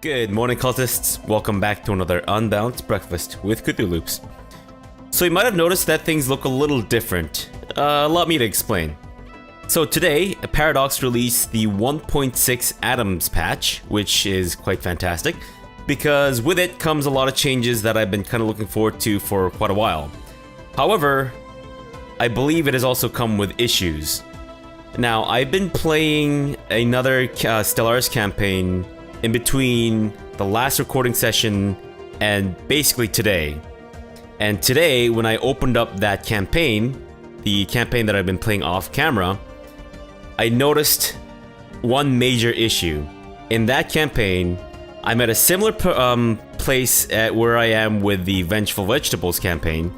Good morning, cultists. Welcome back to another Unbalanced Breakfast with Cthulhu's. So you might have noticed that things look a little different. Allow me to explain. So today, Paradox released the 1.6 Atoms patch, which is quite fantastic, because with it comes a lot of changes that I've been kind of looking forward to for quite a while. However, I believe it has also come with issues. Now, I've been playing another Stellaris campaign in between the last recording session and basically today. And today, when I opened up that campaign, the campaign that I've been playing off camera, I noticed one major issue. In that campaign, I'm at a similar place at where I am with the Vengeful Vegetables campaign,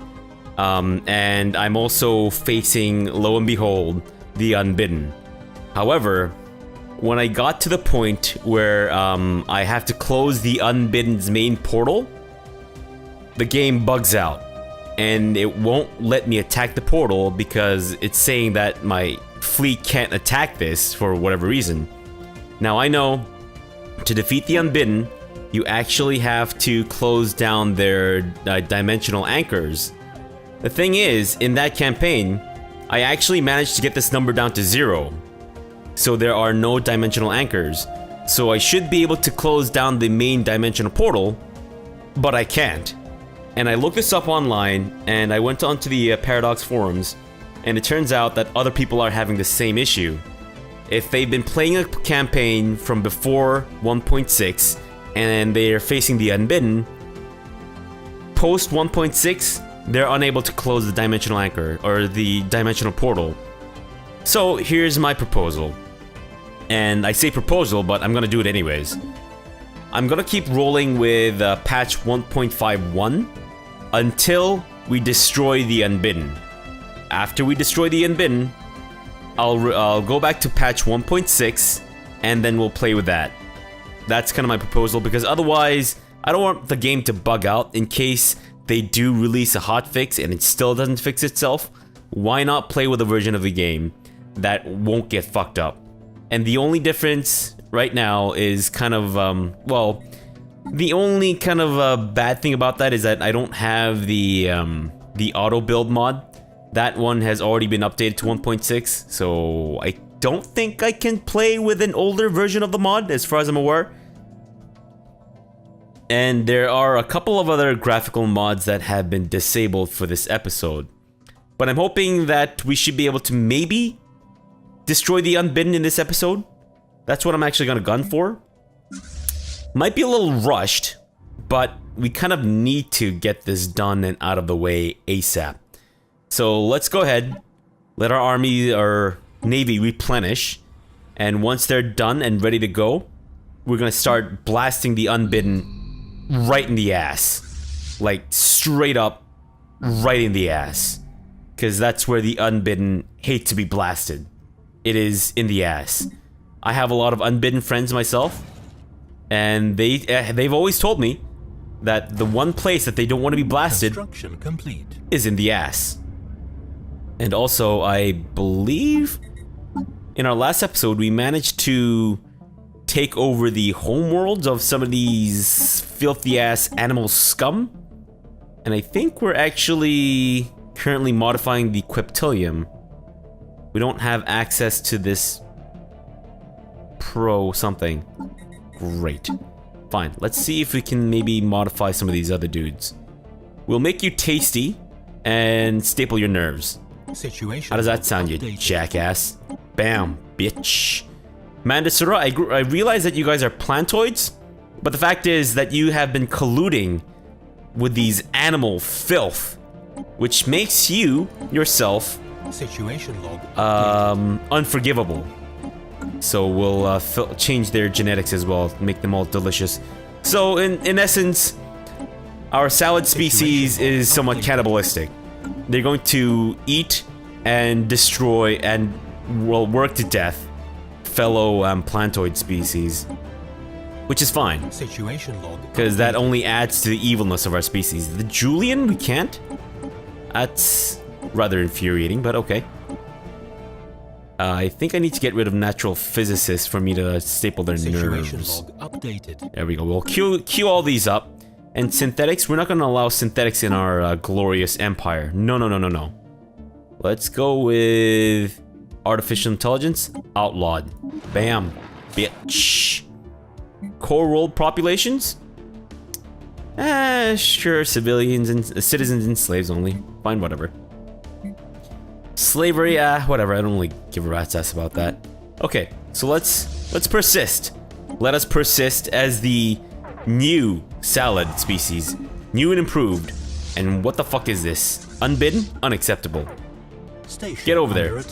and I'm also facing, lo and behold, the Unbidden. However, when I got to the point where I have to close the Unbidden's main portal, the game bugs out, and it won't let me attack the portal because it's saying that my fleet can't attack this for whatever reason. Now I know, to defeat the Unbidden, you actually have to close down their dimensional anchors. The thing is, in that campaign, I actually managed to get this number down to 0. So there are no dimensional anchors. So I should be able to close down the main dimensional portal, but I can't. And I looked this up online, and I went onto the Paradox forums, and it turns out that other people are having the same issue. If they've been playing a campaign from before 1.6, and they're facing the Unbidden, post 1.6, they're unable to close the dimensional anchor, or the dimensional portal. So here's my proposal. And I say proposal, but I'm gonna do it anyways. I'm gonna keep rolling with patch 1.51 until we destroy the Unbidden. After we destroy the Unbidden, I'll go back to patch 1.6, and then we'll play with that. That's kind of my proposal, because otherwise, I don't want the game to bug out in case they do release a hotfix and it still doesn't fix itself. Why not play with a version of the game that won't get fucked up? And the only difference right now is kind of, well, the only kind of bad thing about that is that I don't have the auto build mod. That one has already been updated to 1.6, so I don't think I can play with an older version of the mod, as far as I'm aware. And there are a couple of other graphical mods that have been disabled for this episode. But I'm hoping that we should be able to maybe destroy the Unbidden in this episode. That's what I'm actually gonna gun for. Might be a little rushed, but we kind of need to get this done and out of the way ASAP. So let's go ahead, let our army or navy replenish, and once they're done and ready to go, we're gonna start blasting the Unbidden right in the ass. Like, straight up, right in the ass. Because that's where the Unbidden hate to be blasted. It is in the ass. I have a lot of Unbidden friends myself, and they've always told me that the one place that they don't want to be blasted is in the ass. And also, I believe in our last episode, we managed to take over the homeworlds of some of these filthy ass animal scum. And I think we're actually currently modifying the Queptilium. We don't have access to this pro something. Great. Fine, let's see if we can maybe modify some of these other dudes. We'll make you tasty and staple your nerves. How does that sound, you jackass? Bam, bitch. Mandasura, I realize that you guys are plantoids, but the fact is that you have been colluding with these animal filth, which makes you, yourself, unforgivable. So we'll change their genetics as well, make them all delicious. So in essence, our salad species is somewhat cannibalistic. They're going to eat and destroy and, well, work to death fellow plantoid species, which is fine, because that only adds to the evilness of our species. The Julian, we can't? That's rather infuriating, but okay. I think I need to get rid of natural physicists for me to staple their nerves. updated. There we go. We'll queue all these up. And synthetics, we're not going to allow synthetics in our glorious empire. No, no, no, no, no. Let's go with artificial intelligence. Outlawed. Bam. Bitch. Core world populations? Sure. Civilians and citizens and slaves only. Fine, whatever. Slavery, whatever. I don't really give a rat's ass about that. Okay, so let's persist. Let us persist as the new salad species. New and improved. And what the fuck is this? Unbidden? Unacceptable. Get over there.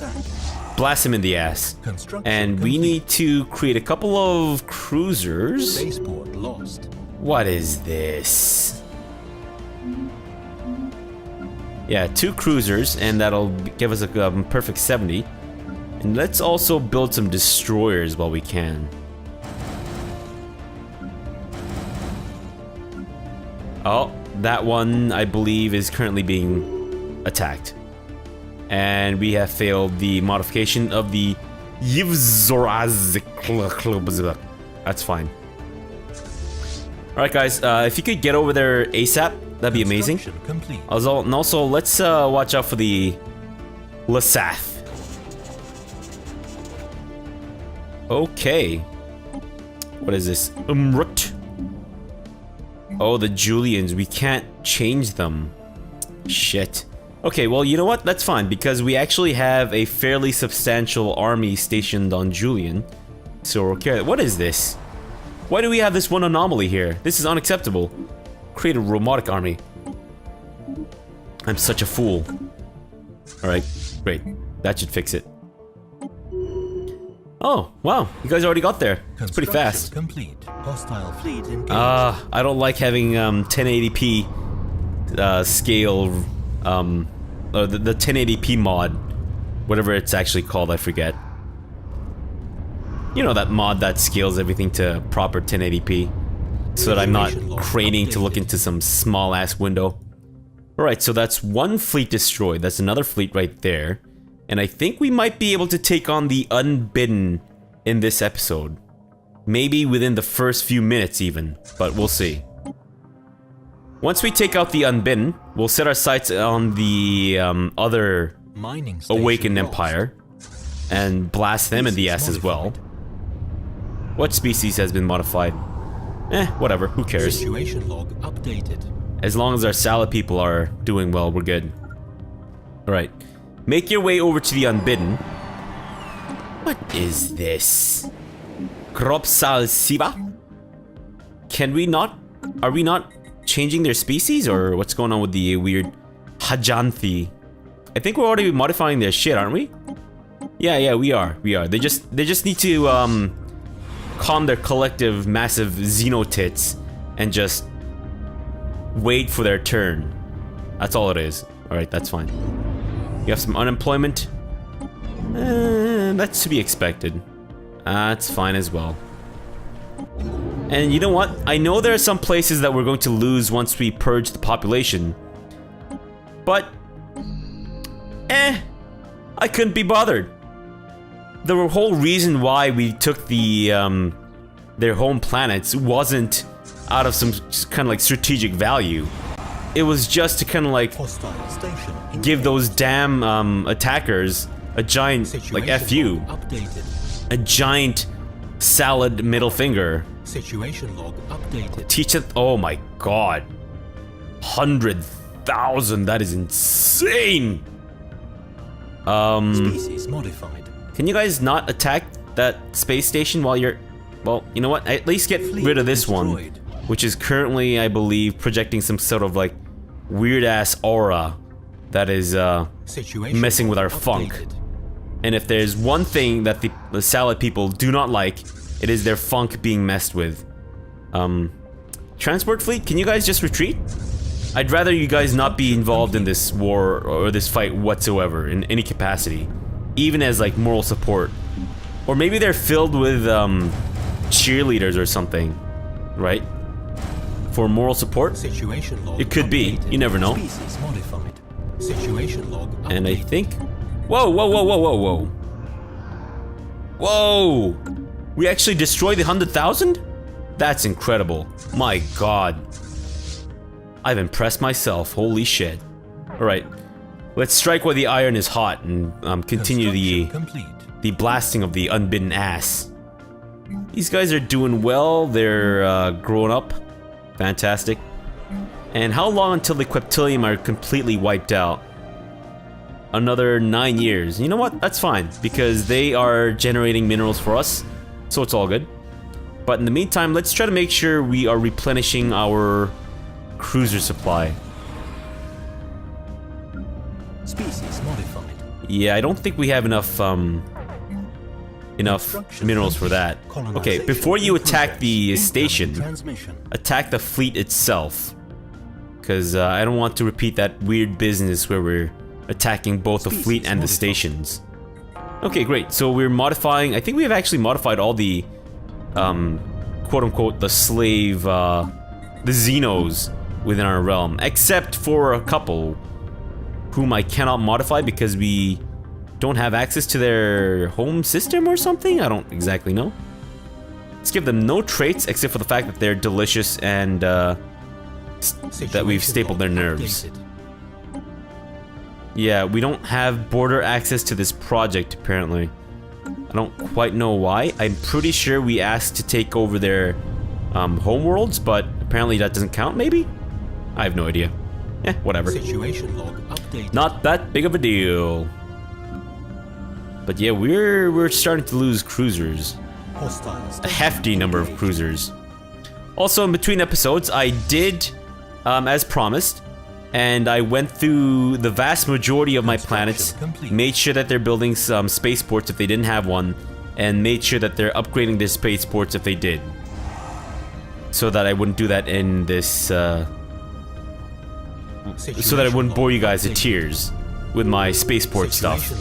Blast him in the ass. And we need to create a couple of cruisers. Spaceport lost. What is this? Yeah, 2 cruisers, and that'll give us a perfect 70. And let's also build some destroyers while we can. Oh, that one, I believe, is currently being attacked. And we have failed the modification of the Yivzoraz. That's fine. Alright guys, if you could get over there ASAP, that'd be amazing. And also, let's watch out for the Lasath. Okay. What is this? Umrut. Oh, the Julians. We can't change them. Shit. Okay, well, you know what? That's fine, because we actually have a fairly substantial army stationed on Julian. So, okay. What is this? Why do we have this one anomaly here? This is unacceptable. Create a robotic army. I'm such a fool. Alright, great. That should fix it. Oh, wow. You guys already got there. It's pretty fast. Complete. Hostile fleet engaged. I don't like having 1080p scale, or the 1080p mod. Whatever it's actually called, I forget. You know, that mod that scales everything to proper 1080p. So that I'm not craning to look into some small ass window. Alright, so that's one fleet destroyed. That's another fleet right there. And I think we might be able to take on the Unbidden in this episode. Maybe within the first few minutes even, but we'll see. Once we take out the Unbidden, we'll set our sights on the other Awakened Empire and blast them in the ass as well. What species has been modified? Whatever, who cares? Situation log updated. As long as our salad people are doing well, we're good. Alright. Make your way over to the Unbidden. What is this? Kropsal Siva? Can we not... Are we not changing their species? Or what's going on with the weird Hajanthi? I think we're already modifying their shit, aren't we? Yeah, we are. They just need to, calm their collective massive Xenotits and just wait for their turn. That's all it is. Alright, that's fine. You have some unemployment. That's to be expected. That's fine as well. And you know what? I know there are some places that we're going to lose once we purge the population. But... I couldn't be bothered. The whole reason why we took the, their home planets wasn't out of some kind of like strategic value. It was just to kind of like give those damn attackers a giant like FU, a giant salad middle finger. Situation log updated. Teach it. Oh my god, 100,000. That is insane. Species modified. Can you guys not attack that space station while you're... Well, you know what? At least get rid of this one, which is currently, I believe, projecting some sort of like weird-ass aura that is messing with our funk. And if there's one thing that the salad people do not like, it is their funk being messed with. Transport fleet, can you guys just retreat? I'd rather you guys not be involved in this war or this fight whatsoever in any capacity. Even as like moral support. Or maybe they're filled with cheerleaders or something, right? For moral support? It could be, you never know. And I think... Whoa! Whoa! We actually destroyed the 100,000? That's incredible. My god. I've impressed myself. Holy shit. Alright. Let's strike while the iron is hot and continue the blasting of the unbidden ass. These guys are doing well. They're growing up. Fantastic. And how long until the Queptilium are completely wiped out? Another 9 years. You know what? That's fine, because they are generating minerals for us, so it's all good. But in the meantime, let's try to make sure we are replenishing our cruiser supply. Species modified. Yeah, I don't think we have enough minerals for that. Okay, before you attack the station, attack the fleet itself. Because I don't want to repeat that weird business where we're attacking both the fleet and the stations. Okay, great. So we're modifying... I think we have actually modified all the... quote-unquote, the slave... the Xenos within our realm. Except for a couple whom I cannot modify because we don't have access to their home system or something? I don't exactly know. Let's give them no traits except for the fact that they're delicious and that we've stapled their nerves. Yeah, we don't have border access to this project apparently. I don't quite know why. I'm pretty sure we asked to take over their homeworlds, but apparently that doesn't count maybe? I have no idea. Eh, whatever. Situation log updated. Not that big of a deal. But yeah, we're starting to lose cruisers. A hefty number of cruisers. Also, in between episodes, I did, as promised, and I went through the vast majority of my planets, made sure that they're building some spaceports if they didn't have one, and made sure that they're upgrading their spaceports if they did. So that I wouldn't do that in this, so that I wouldn't bore you guys to tears with my spaceport stuff.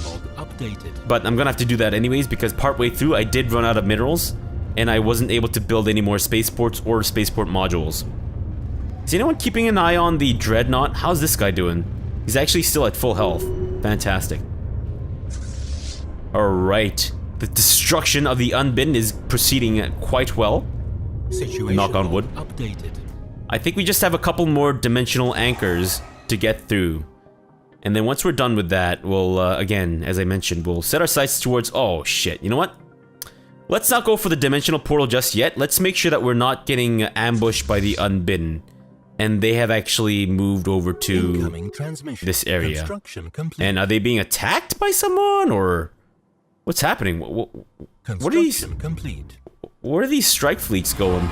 But I'm gonna have to do that anyways because partway through I did run out of minerals and I wasn't able to build any more spaceports or spaceport modules. Is anyone keeping an eye on the Dreadnought? How's this guy doing? He's actually still at full health. Fantastic. Alright. The destruction of the Unbidden is proceeding quite well. Knock on wood. Updated. I think we just have a couple more dimensional anchors to get through. And then once we're done with that, we'll, again, as I mentioned, we'll set our sights towards... Oh, shit. You know what? Let's not go for the dimensional portal just yet. Let's make sure that we're not getting ambushed by the Unbidden. And they have actually moved over to this area. And are they being attacked by someone, or... What's happening? What are these... Where are these strike fleets going?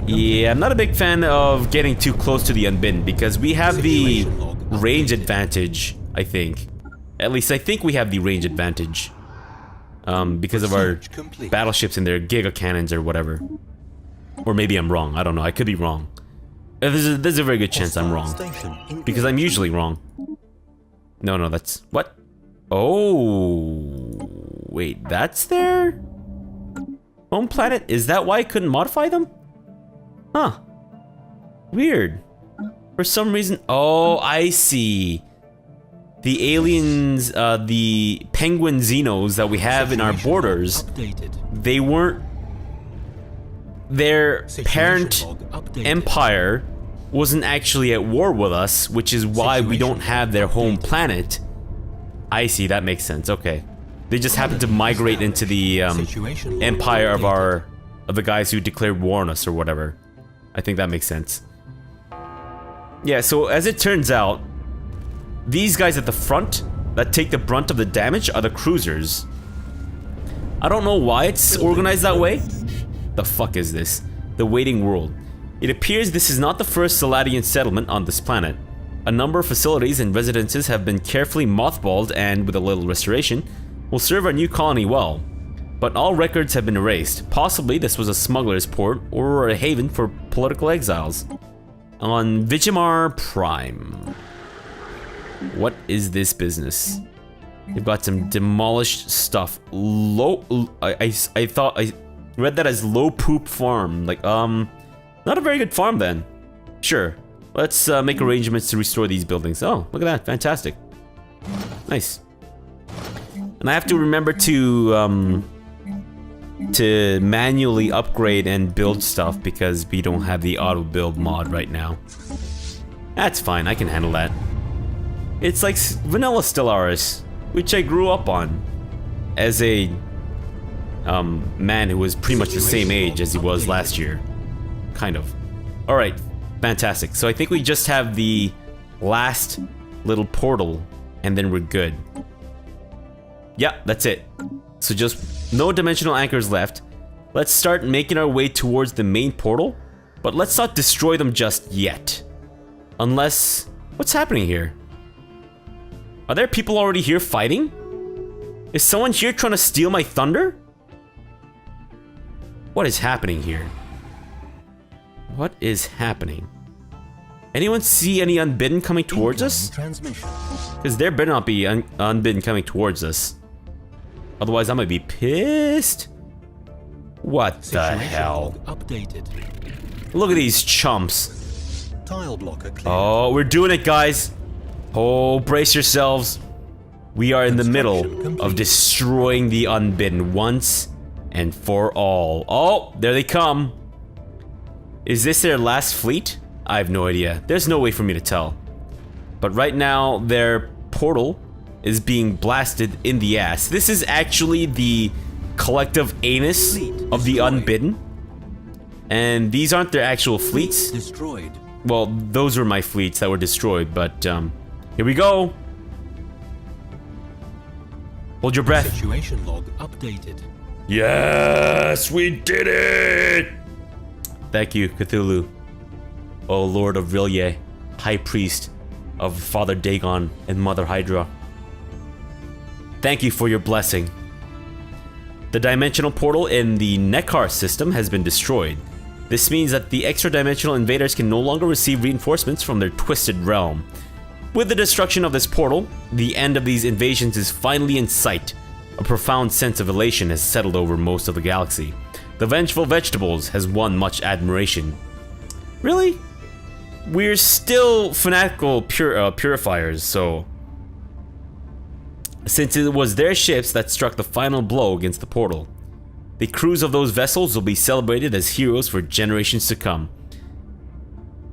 Yeah, I'm not a big fan of getting too close to the Unbidden because we have the range advantage, I think. At least I think we have the range advantage. Because of our battleships and their giga cannons or whatever. Or maybe I'm wrong, I don't know, I could be wrong. There's a very good chance I'm wrong. Because I'm usually wrong. No, that's... What? Oh... Wait, that's their... home planet? Is that why I couldn't modify them? Huh. Weird. For some reason... Oh, I see. The aliens, the penguin Xenos that we have in our borders, they weren't... Their parent empire wasn't actually at war with us, which is why we don't have their home planet. I see, that makes sense, okay. They just happened to migrate into the empire of the guys who declared war on us or whatever. I think that makes sense. Yeah, so as it turns out, these guys at the front that take the brunt of the damage are the cruisers. I don't know why it's organized that way. The fuck is this? The Waiting World. It appears this is not the first Saladian settlement on this planet. A number of facilities and residences have been carefully mothballed and, with a little restoration, will serve our new colony well. But all records have been erased. Possibly this was a smuggler's port or a haven for political exiles. On Vigimar Prime. What is this business? They've got some demolished stuff. I thought I read that as low poop farm. Like, not a very good farm then. Sure. Let's make arrangements to restore these buildings. Oh, look at that. Fantastic. Nice. And I have to remember to to manually upgrade and build stuff because we don't have the auto build mod right now. That's fine, I can handle that. It's like vanilla Stellaris, which I grew up on as a man who was pretty much the same age as he was last year. Kind of. Alright, fantastic. So I think we just have the last little portal and then we're good. Yeah, that's it. So just no dimensional anchors left. Let's start making our way towards the main portal, but let's not destroy them just yet. Unless... what's happening here? Are there people already here fighting? Is someone here trying to steal my thunder? What is happening here? What is happening? Anyone see any unbidden coming towards us? Because there better not be unbidden coming towards us. Otherwise, I might be pissed. What the hell? Updated. Look at these chumps. Tile blocker cleared. Oh, we're doing it, guys. Oh, brace yourselves. We are in the middle of destroying the unbidden once and for all. Oh, there they come. Is this their last fleet? I have no idea. There's no way for me to tell. But right now, their portal is being blasted in the ass. This is actually the collective anus of the unbidden. And these aren't their actual fleets. Destroyed. Well, those were my fleets that were destroyed, but here we go. Hold your breath. Situation log updated. Yes, we did it! Thank you, Cthulhu. O Lord of Rilye, High Priest of Father Dagon and Mother Hydra. Thank you for your blessing. The dimensional portal in the Nekar system has been destroyed. This means that the extra-dimensional invaders can no longer receive reinforcements from their twisted realm. With the destruction of this portal, the end of these invasions is finally in sight. A profound sense of elation has settled over most of the galaxy. The Vengeful Vegetables has won much admiration. Really? We're still fanatical purifiers, so... Since it was their ships that struck the final blow against the portal, the crews of those vessels will be celebrated as heroes for generations to come.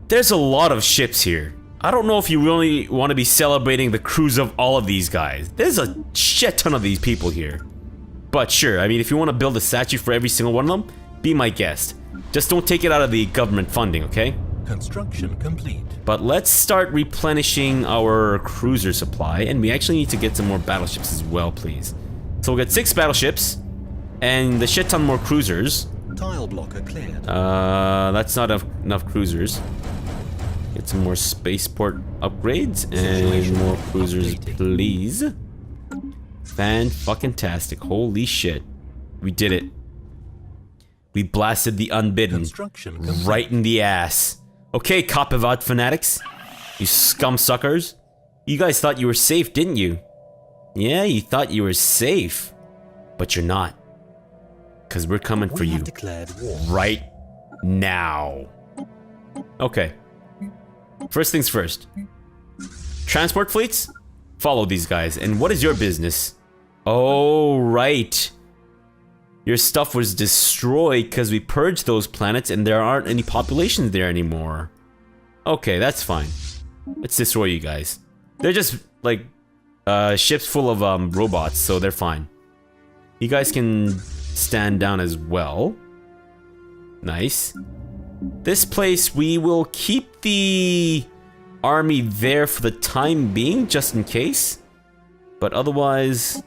There's a lot of ships here. I don't know if you really want to be celebrating the crews of all of these guys. There's a shit ton of these people here. But sure, I mean, if you want to build a statue for every single one of them, be my guest. Just don't take it out of the government funding, okay? Construction complete. But let's start replenishing our cruiser supply, and we actually need to get some more battleships as well, please. So we'll get 6 battleships, and a shit ton more cruisers. Tile blocker cleared. That's not enough cruisers. Get some more spaceport upgrades and more cruisers, please. Fan-fucking-tastic. Holy shit. We did it. We blasted the unbidden right in the ass. Okay, Copyvat fanatics. You scum suckers. You guys thought you were safe, didn't you? Yeah, you thought you were safe. But you're not. Because we're coming for you. Right now. Okay. First things first. Transport fleets? Follow these guys. And what is your business? Oh, right. Your stuff was destroyed because we purged those planets and there aren't any populations there anymore. Okay, that's fine. Let's destroy you guys. They're just, like, ships full of, robots, so they're fine. You guys can stand down as well. Nice. This place, we will keep the army there for the time being, just in case. But otherwise...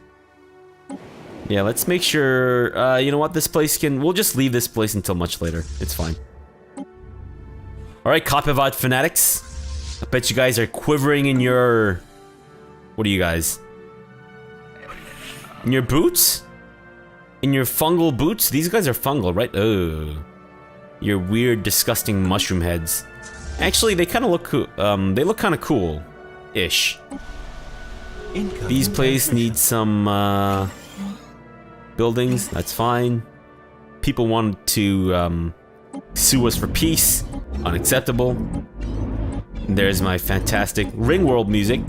yeah, let's make sure, you know what, this place can... we'll just leave this place until much later. It's fine. Alright, Copyvat fanatics. I bet you guys are quivering in your... what are you guys? In your boots? In your fungal boots? These guys are fungal, right? Oh. Your weird, disgusting mushroom heads. Actually, they kind of look cool. They look kind of cool-ish. These places need some, buildings. That's fine. People want to, sue us for peace. Unacceptable. There's my fantastic Ring World music.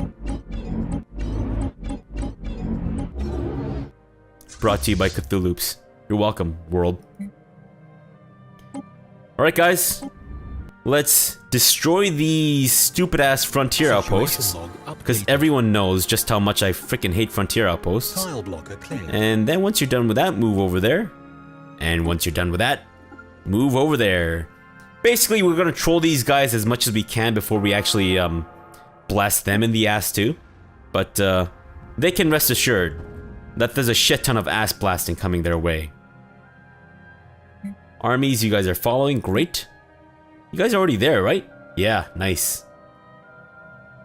Brought to you by Cthulhu's. You're welcome, world. Alright, guys. Let's destroy these stupid-ass frontier outposts. Because everyone knows just how much I freaking hate frontier outposts. And then once you're done with that, move over there. And once you're done with that, move over there. Basically, we're gonna troll these guys as much as we can before we actually, blast them in the ass too. But, they can rest assured that there's a shit ton of ass blasting coming their way. Armies, you guys are following, great. You guys are already there, right? Yeah, nice.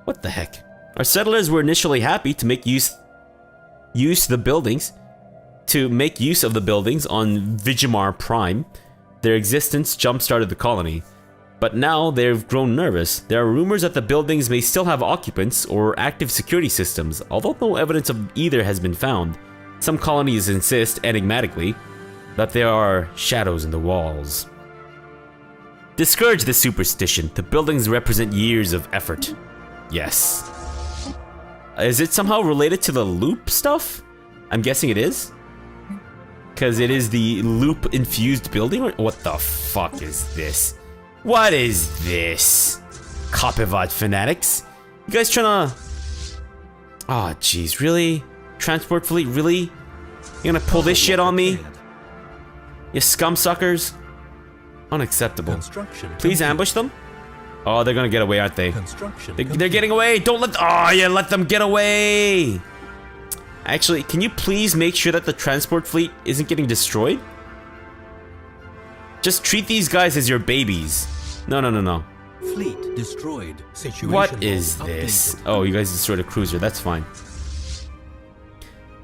What the heck? Our settlers were initially happy to make use of the buildings on Vigimar Prime. Their existence jump-started the colony. But now they've grown nervous. There are rumors that the buildings may still have occupants or active security systems, although no evidence of either has been found. Some colonies insist, enigmatically, that there are shadows in the walls. Discourage this superstition. The buildings represent years of effort. Yes. Is it somehow related to the loop stuff? I'm guessing it is. Because it is the loop-infused building? What the fuck is this? What is this? Copyvat fanatics? You guys trying to... Oh, jeez, really? Transport fleet, really? You gonna pull this shit on me? You scum suckers? Unacceptable. Please ambush them? Oh, they're gonna get away, aren't they? They're getting away! Don't let... Oh, yeah, let them get away! Actually, can you please make sure that the transport fleet isn't getting destroyed? Just treat these guys as your babies. No, no, no, no. Fleet destroyed. Situation What is this? Oh, you guys destroyed a cruiser. That's fine.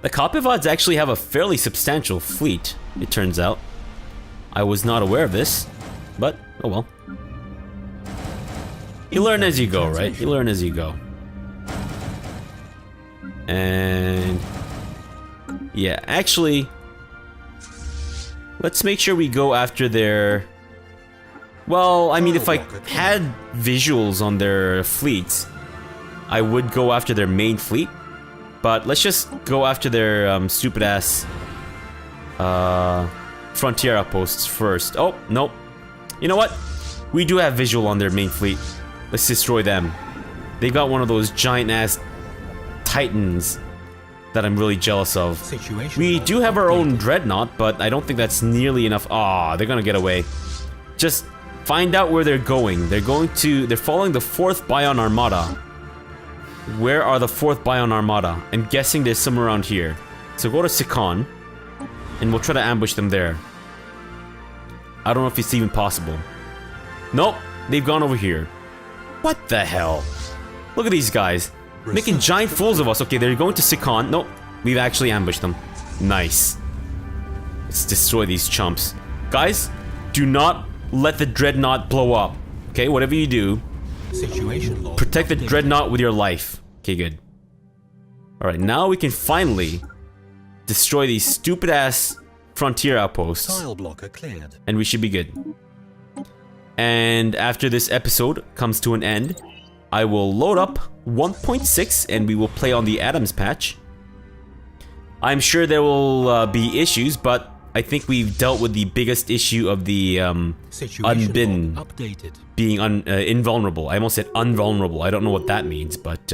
The Copyvods actually have a fairly substantial fleet, it turns out. I was not aware of this, but oh well. You learn as you go, right? You learn as you go. And yeah, actually, let's make sure we go after their... Well, I mean, if I had visuals on their fleets, I would go after their main fleet. But let's just go after their stupid-ass frontier outposts first. Oh, nope. You know what? We do have visual on their main fleet. Let's destroy them. They've got one of those giant-ass titans that I'm really jealous of. We do have our own dreadnought, but I don't think that's nearly enough. Ah, they're gonna get away. Just find out where they're going. They're following the 4th Bion Armada. Where are the 4th Bion Armada? I'm guessing they're somewhere around here. So go to Sikon, and we'll try to ambush them there. I don't know if it's even possible. Nope, they've gone over here. What the hell? Look at these guys. Making giant fools of us. Okay, they're going to Sikon. Nope, we've actually ambushed them. Nice. Let's destroy these chumps. Guys, do not let the dreadnought blow up. Okay, whatever you do, protect the dreadnought with your life. Okay, good. Alright, now we can finally destroy these stupid-ass frontier outposts. And we should be good. And after this episode comes to an end, I will load up 1.6 and we will play on the Adams patch. I'm sure there will be issues, but I think we've dealt with the biggest issue of the unbidden being invulnerable. I almost said unvulnerable. I don't know what that means, but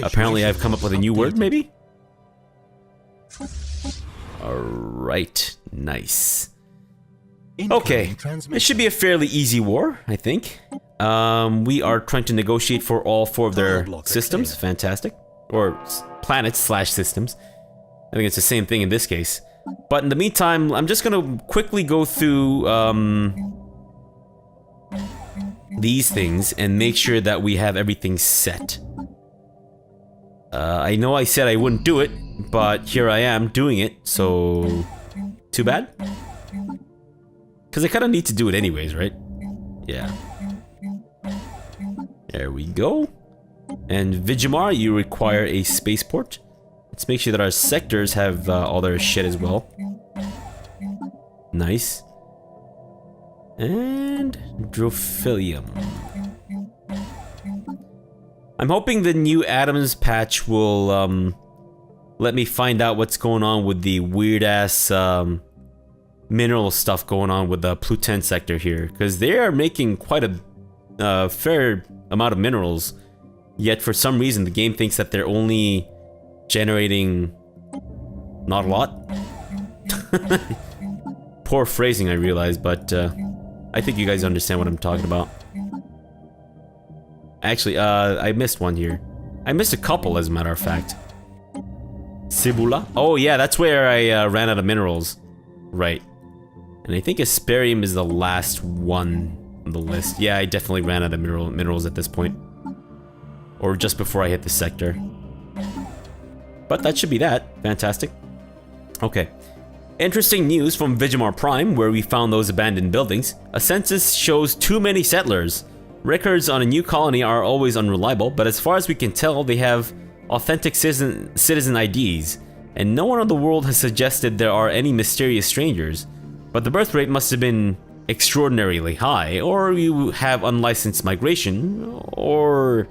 apparently I've come up with a new word, maybe? Alright, nice. Okay, it should be a fairly easy war, I think. We are trying to negotiate for all 4 of their systems. Fantastic. Or planets/systems. I think it's the same thing in this case. But in the meantime, I'm just gonna quickly go through these things and make sure that we have everything set. I know I said I wouldn't do it, but here I am doing it, so... Too bad? Because I kind of need to do it anyways, right? Yeah. There we go. And Vigimar, you require a spaceport. Let's make sure that our sectors have all their shit as well. Nice. And Drophilium. I'm hoping the new Adams patch will let me find out what's going on with the weird-ass mineral stuff going on with the Pluton sector here, because they are making quite a fair amount of minerals, yet for some reason the game thinks that they're only generating not a lot. Poor phrasing, I realize, but I think you guys understand what I'm talking about. Actually, I missed one here. I missed a couple, as a matter of fact. Cibula? Oh yeah, that's where I ran out of minerals. Right. And I think Asperium is the last one on the list. Yeah, I definitely ran out of minerals at this point. Or just before I hit the sector. But that should be that. Fantastic. Okay. Interesting news from Vegemar Prime, where we found those abandoned buildings. A census shows too many settlers. Records on a new colony are always unreliable, but as far as we can tell, they have authentic citizen IDs, and no one in the world has suggested there are any mysterious strangers. But the birth rate must have been extraordinarily high, or you have unlicensed migration, or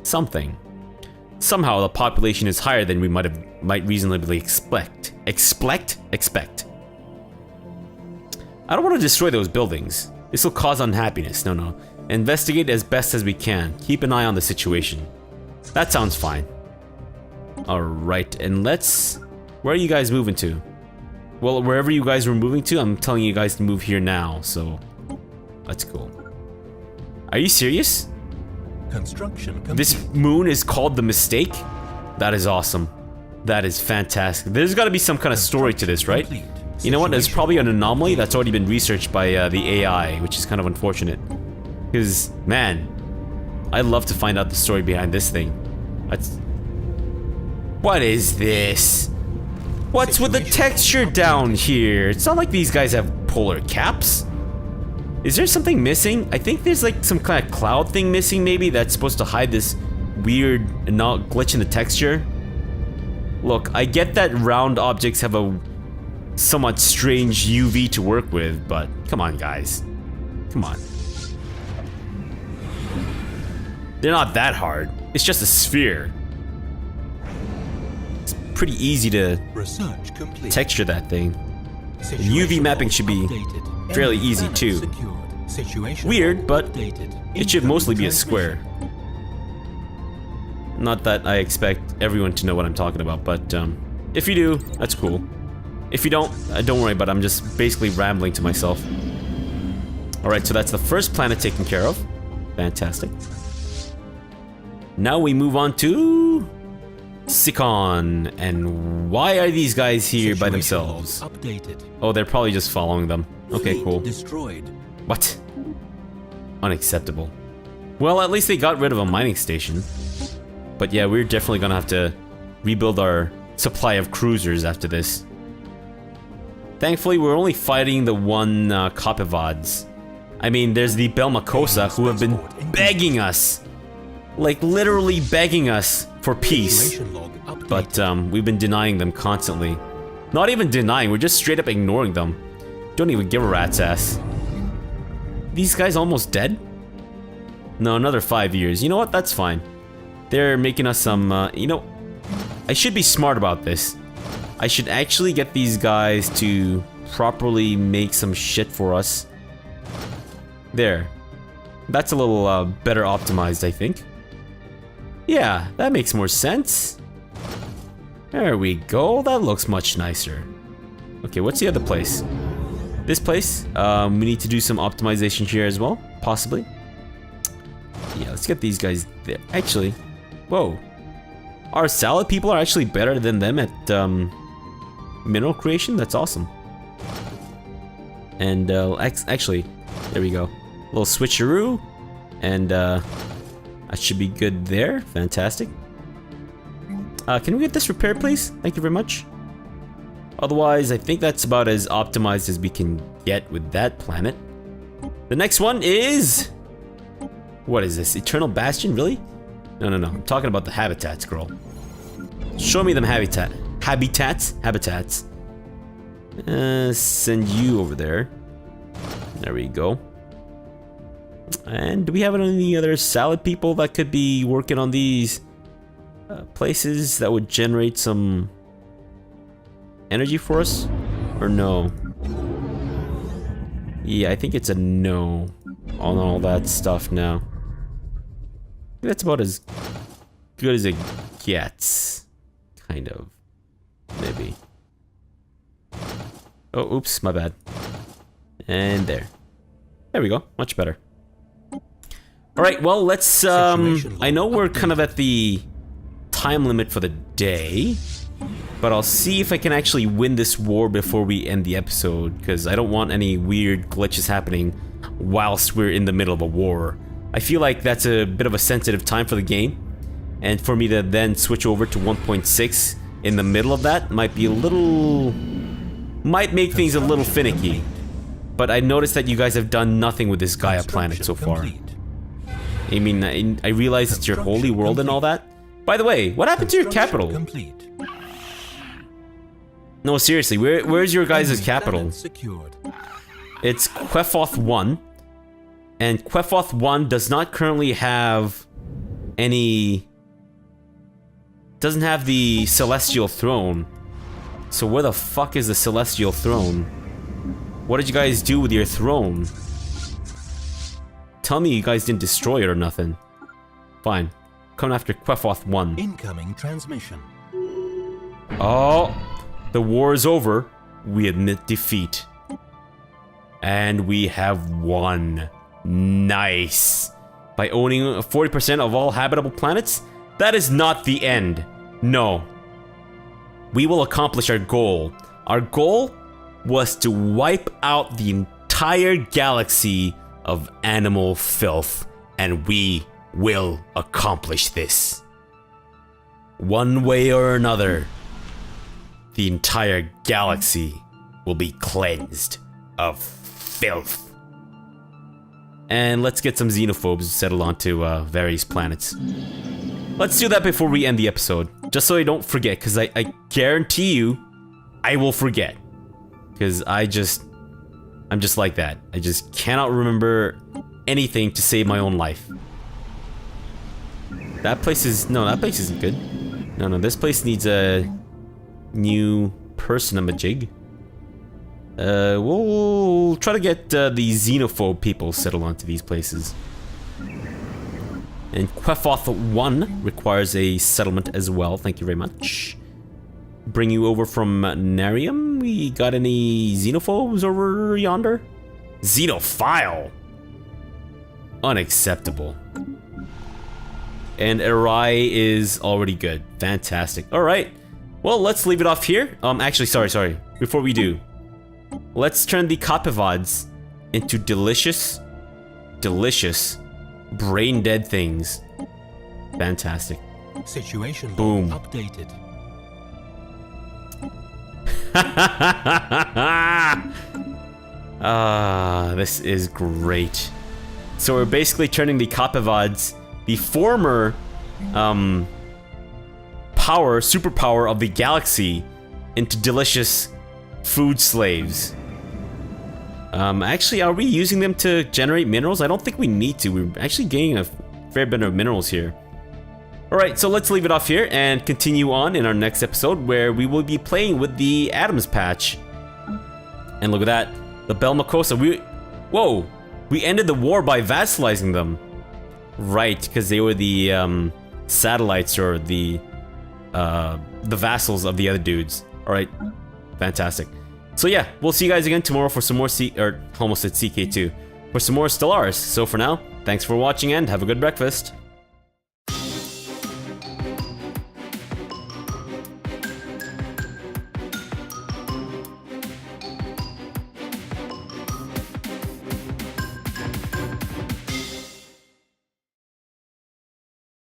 something. Somehow the population is higher than we might reasonably expect. Expect? I don't want to destroy those buildings. This will cause unhappiness. No. Investigate as best as we can. Keep an eye on the situation. That sounds fine. Alright, and let's... Where are you guys moving to? Well, wherever you guys were moving to, I'm telling you guys to move here now, so... That's cool. Are you serious? Construction complete. This moon is called the Mistake? That is awesome. That is fantastic. There's gotta be some kind of story to this, right? You know what? There's probably an anomaly that's already been researched by the AI, which is kind of unfortunate. Because, man, I'd love to find out the story behind this thing. What is this? What's with the texture down here? It's not like these guys have polar caps. Is there something missing? I think there's like some kind of cloud thing missing maybe that's supposed to hide this weird glitch in the texture. Look, I get that round objects have a somewhat strange UV to work with, but come on guys. Come on. They're not that hard. It's just a sphere. It's pretty easy to texture that thing. The UV mapping should be fairly easy too. Weird, but it should mostly be a square. Not that I expect everyone to know what I'm talking about, but if you do, that's cool. If you don't worry about it, I'm just basically rambling to myself. Alright, so that's the first planet taken care of. Fantastic. Now we move on to Sikon. And why are these guys here by themselves? Oh, they're probably just following them. Okay, cool. What? Unacceptable. Well, at least they got rid of a mining station. But yeah, we're definitely gonna have to rebuild our supply of cruisers after this. Thankfully, we're only fighting the one Kopivods. I mean, there's the Belmacosa who have been begging us. Like, literally begging us for peace. But we've been denying them constantly. Not even denying, we're just straight up ignoring them. Don't even give a rat's ass. These guys almost dead? No, another 5 years. You know what? That's fine. They're making us some, you know... I should be smart about this. I should actually get these guys to properly make some shit for us. There. That's a little better optimized, I think. Yeah, that makes more sense. There we go. That looks much nicer. Okay, what's the other place? This place. We need to do some optimization here as well, possibly. Yeah, let's get these guys there. Actually, whoa. Our salad people are actually better than them at mineral creation? That's awesome. And actually, there we go. A little switcheroo. And that should be good there. Fantastic. Can we get this repaired, please? Thank you very much. Otherwise, I think that's about as optimized as we can get with that planet. The next one is... What is this? Eternal Bastion? Really? No. I'm talking about the habitats, girl. Show me them habitats. Send you over there. There we go. And do we have any other salad people that could be working on these places that would generate some energy for us? Or no? Yeah, I think it's a no on all that stuff now. That's about as good as it gets. Kind of. Maybe. Oh, oops, my bad. And there. There we go, much better. Alright, well, let's, I know we're kind of at the time limit for the day, but I'll see if I can actually win this war before we end the episode, because I don't want any weird glitches happening whilst we're in the middle of a war. I feel like that's a bit of a sensitive time for the game, and for me to then switch over to 1.6 in the middle of that might be a little... might make things a little finicky. But I noticed that you guys have done nothing with this Gaia planet so far. I mean, I realize it's your holy world and all that. By the way, what happened to your capital? No, seriously, where's your guys' capital? It's Qephoth 1. And Qephoth 1 does not currently have any... doesn't have the Celestial Throne. So where the fuck is the Celestial Throne? What did you guys do with your throne? Tell me you guys didn't destroy it or nothing. Fine. Coming after Qephoth 1. Incoming transmission. Oh, the war is over. We admit defeat. And we have won. Nice. By owning 40% of all habitable planets? That is not the end. No. We will accomplish our goal. Our goal was to wipe out the entire galaxy of animal filth, and we will accomplish this. One way or another, the entire galaxy will be cleansed of filth. And let's get some xenophobes settled onto various planets. Let's do that before we end the episode, just so I don't forget, because I guarantee you, I will forget. Because I'm just like that. I just cannot remember anything to save my own life. That place is... no, that place isn't good. No, this place needs a new personamajig. We'll try to get the xenophobe people settled onto these places. And Qephoth 1 requires a settlement as well, thank you very much. Bring you over from Narium. We got any xenophobes over yonder? Xenophile! Unacceptable. And Arai is already good. Fantastic. Alright. Well, let's leave it off here. Actually, sorry. Before we do, let's turn the Copivods into delicious, brain-dead things. Fantastic. Situation boom. Updated. This is great. So we're basically turning the Copivods, the former superpower of the galaxy, into delicious food slaves. Actually, are we using them to generate minerals? I don't think we need to. We're actually getting a fair bit of minerals here. Alright, so let's leave it off here and continue on in our next episode, where we will be playing with the Atoms patch. And look at that. The Belmacosa. Whoa! We ended the war by vassalizing them. Right, because they were the satellites, or the vassals of the other dudes. Alright, fantastic. So yeah, we'll see you guys again tomorrow for some more almost said CK2. For some more Stellaris. So for now, thanks for watching and have a good breakfast.